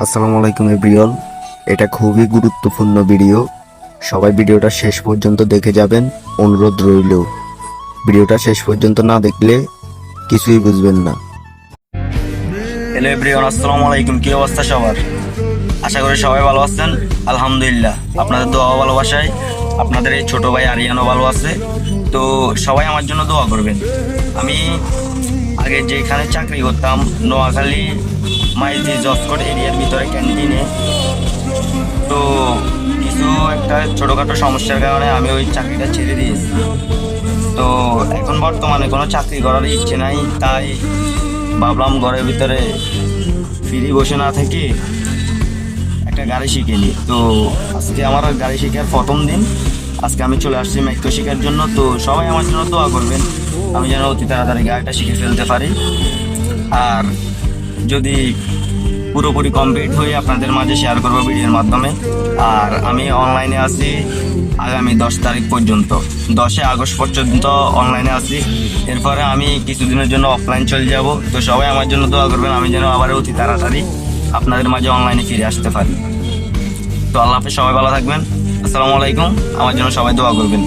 আসসালামু আলাইকুম এভরিওয়ান। এটা খুবই গুরুত্বপূর্ণ ভিডিও, সবাই ভিডিওটা শেষ পর্যন্ত দেখে যাবেন, অনুরোধ রইল। ভিডিওটা শেষ পর্যন্ত না দেখলে কিছুই বুঝবেন না। হ্যালো এভরিওয়ান, আসসালামু আলাইকুম। কি অবস্থা সবার? আশা করি সবাই ভালো আছেন। আলহামদুলিল্লাহ, আপনাদের দোয়া ও ভালোবাসায় আপনাদের এই ছোট ভাই আরিয়ানও ভালো আছে। তো সবাই আমার জন্য দোয়া করবেন। আমি আগে যেখানে চাকরি করতাম, নোয়াখালী মাইজি জসকোট এরিয়ার ভিতরে ক্যান্টিনে, তো কিছু একটা ছোটোখাটো সমস্যার কারণে আমি ওই চাকরিটা ছেড়ে দিয়েছি। তো এখন বর্তমানে কোনো চাকরি করার ইচ্ছে নাই, তাই ভাবলাম ঘরের ভিতরে ফ্রি বসে না থেকে একটা গাড়ি শিখে নিই। তো আজকে আমার গাড়ি শেখার প্রথম দিন। আজকে আমি চলে আসছি মেট্রো শেখার জন্য। তো সবাই আমার জন্য দোয়া করবেন, আমি যেন অতি তাড়াতাড়ি গাড়িটা শিখে ফেলতে পারি। আর যদি পুরোপুরি কমপ্লিট হয়ে আপনাদের মাঝে শেয়ার করবো ভিডিওর মাধ্যমে। আর আমি অনলাইনে আছি আগামী 10 তারিখ পর্যন্ত, 10 আগস্ট পর্যন্ত অনলাইনে আছি। এরপরে আমি কিছুদিনের জন্য অফলাইন চলে যাব। তো সবাই আমার জন্য দোয়া করবেন, আমি যেন আবার অতি তাড়াতাড়ি আপনাদের মাঝে অনলাইনে ফিরে আসতে পারি। তো আল্লাহ হাফেজ, সবাই ভালো থাকবেন। আসসালামু আলাইকুম, আমার জন্য সবাই দোয়া করবেন।